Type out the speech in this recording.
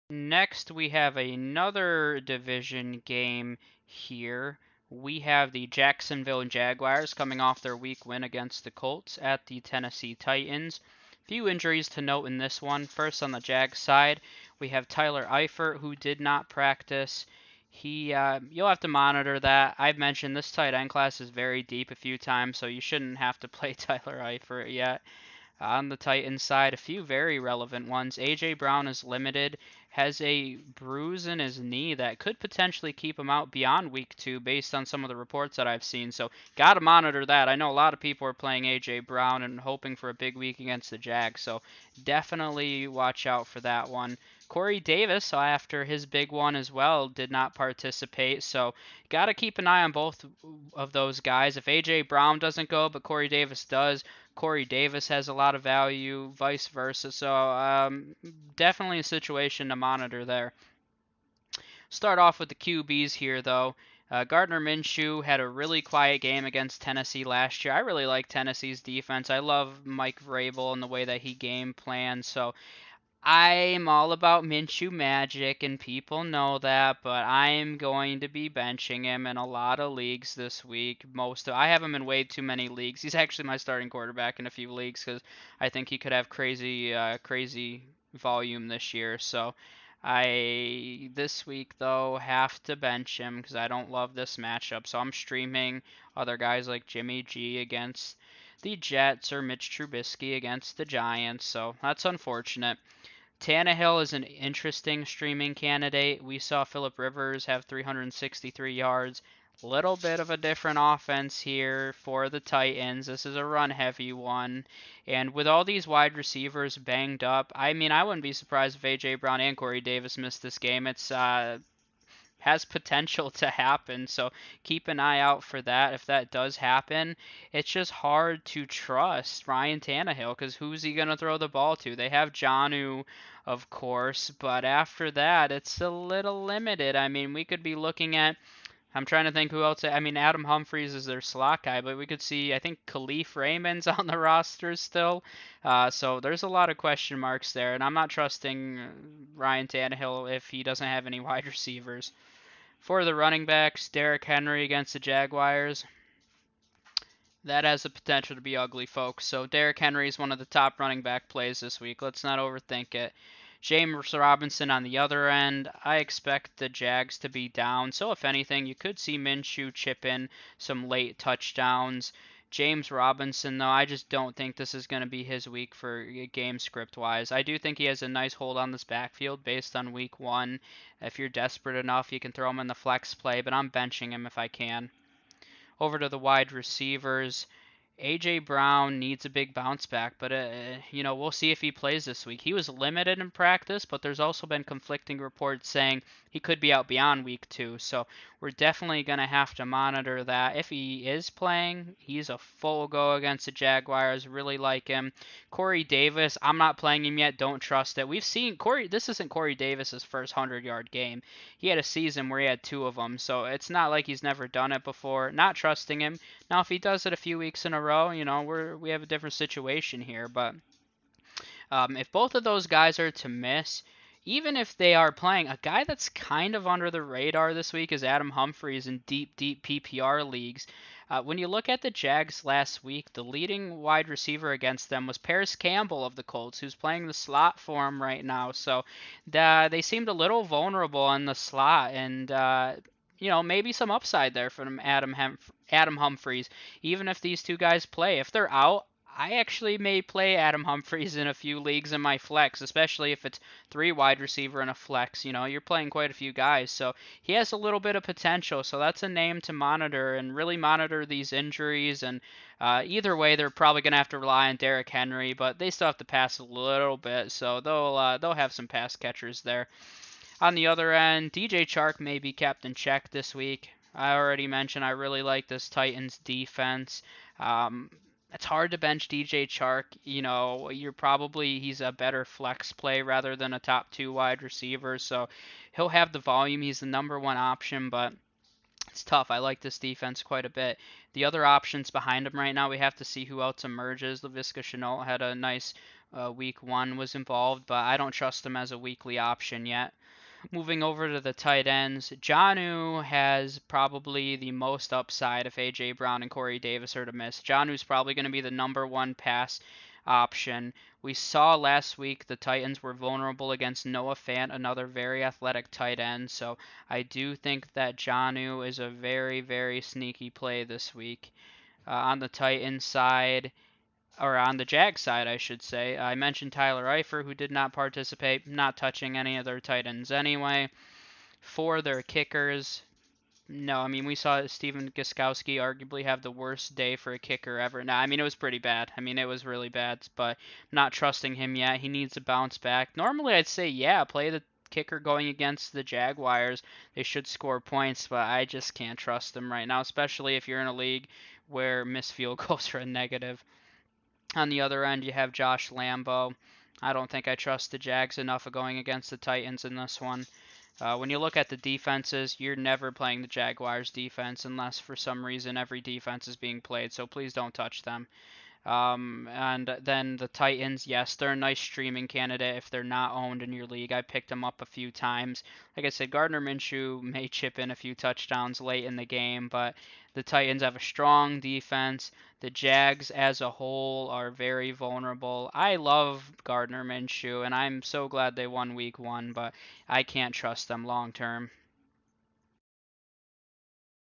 Next, we have another division game here. We have the Jacksonville Jaguars coming off their week win against the Colts at the Tennessee Titans. Few injuries to note in this one. First, on the Jags side, we have Tyler Eifert, who did not practice. You'll have to monitor that. I've mentioned this tight end class is very deep a few times, so you shouldn't have to play Tyler Eifert yet. On the Titans side, a few very relevant ones. A.J. Brown is limited, has a bruise in his knee that could potentially keep him out beyond week 2 based on some of the reports that I've seen. So, got to monitor that. I know a lot of people are playing A.J. Brown and hoping for a big week against the Jags. So, definitely watch out for that one. Corey Davis, after his big one as well, did not participate. So, got to keep an eye on both of those guys. If A.J. Brown doesn't go, but Corey Davis does, Corey Davis has a lot of value, vice versa. So definitely a situation to monitor there. Start off with the QBs here, though. Gardner Minshew had a really quiet game against Tennessee last year. I really like Tennessee's defense. I love Mike Vrabel and the way that he game plans. So I'm all about Minshew magic, and people know that, but I'm going to be benching him in a lot of leagues this week. I have him in way too many leagues. He's actually my starting quarterback in a few leagues because I think he could have crazy volume this year. So I this week though have to bench him because I don't love this matchup. So I'm streaming other guys like Jimmy G against the Jets or Mitch Trubisky against the Giants. So that's unfortunate. Tannehill is an interesting streaming candidate. We saw Philip Rivers have 363 yards. Little bit of a different offense here for the Titans. This is a run heavy one. And with all these wide receivers banged up, I mean, I wouldn't be surprised if A.J. Brown and Corey Davis missed this game. It's has potential to happen. So keep an eye out for that. If that does happen, it's just hard to trust Ryan Tannehill because who's he going to throw the ball to? They have Jonnu, of course, but after that, it's a little limited. I mean, we could be looking at. I'm trying to think who else. I mean, Adam Humphries is their slot guy, but we could see, I think, Khalif Raymond's on the roster still. So there's a lot of question marks there, and I'm not trusting Ryan Tannehill if he doesn't have any wide receivers. For the running backs, Derrick Henry against the Jaguars. That has the potential to be ugly, folks. So Derrick Henry is one of the top running back plays this week. Let's not overthink it. James Robinson on the other end. I expect the Jags to be down. So if anything, you could see Minshew chip in some late touchdowns. James Robinson, though, I just don't think this is going to be his week for game script wise. I do think he has a nice hold on this backfield based on week 1. If you're desperate enough, you can throw him in the flex play, but I'm benching him if I can. Over to the wide receivers. A.J. Brown needs a big bounce back, but we'll see if he plays this week. He was limited in practice, but there's also been conflicting reports saying he could be out beyond week 2. So we're definitely going to have to monitor that. If he is playing, he's a full go against the Jaguars. Really like him. Corey Davis, I'm not playing him yet. Don't trust it. We've seen Corey. This isn't Corey Davis's first 100-yard game. He had a season where he had 2 of them, so it's not like he's never done it before. Not trusting him. Now, if he does it a few weeks in a row, we have a different situation here. But if both of those guys are to miss, even if they are playing, a guy that's kind of under the radar this week is Adam Humphries in deep PPR leagues. When you look at the Jags last week, the leading wide receiver against them was Paris Campbell of the Colts, who's playing the slot for him right now. So they seemed a little vulnerable in the slot, and maybe some upside there from Adam Humphries. Even if these two guys play, if they're out, I actually may play Adam Humphries in a few leagues in my flex, especially if it's 3 wide receiver in a flex. You're playing quite a few guys, so he has a little bit of potential. So that's a name to monitor and really monitor these injuries. And either way, they're probably going to have to rely on Derrick Henry, but they still have to pass a little bit, so they'll have some pass catchers there. On the other end, DJ Chark may be kept in check this week. I already mentioned I really like this Titans defense. Um, it's hard to bench DJ Chark. He's a better flex play rather than a top 2 wide receiver, so he'll have the volume. He's the number 1 option, but it's tough. I like this defense quite a bit. The other options behind him right now, we have to see who else emerges. Laviska Shenault had a nice week 1 was involved, but I don't trust him as a weekly option yet. Moving over to the tight ends, Jonnu has probably the most upside if A.J. Brown and Corey Davis are to miss. Jonnu's probably going to be the number 1 pass option. We saw last week the Titans were vulnerable against Noah Fant, another very athletic tight end, so I do think that Jonnu is a very, very sneaky play this week. On the Titans side, or on the Jag side, I should say, I mentioned Tyler Eifert, who did not participate, not touching any of their tight ends anyway. For their kickers, no, I mean, we saw Steven Gostkowski arguably have the worst day for a kicker ever. Now, I mean, it was pretty bad. I mean, it was really bad, but I'm not trusting him yet. He needs to bounce back. Normally, I'd say, yeah, play the kicker going against the Jaguars. They should score points, but I just can't trust them right now, especially if you're in a league where missed field goals are a negative. On the other end, you have Josh Lambo. I don't think I trust the Jags enough of going against the Titans in this one. When you look at the defenses, you're never playing the Jaguars defense unless for some reason every defense is being played, so please don't touch them. And then the Titans, yes, they're a nice streaming candidate if they're not owned in your league. I picked them up a few times. Like I said, Gardner Minshew may chip in a few touchdowns late in the game, but the Titans have a strong defense. The Jags as a whole are very vulnerable. I love Gardner Minshew, and I'm so glad they won week 1, but I can't trust them long term.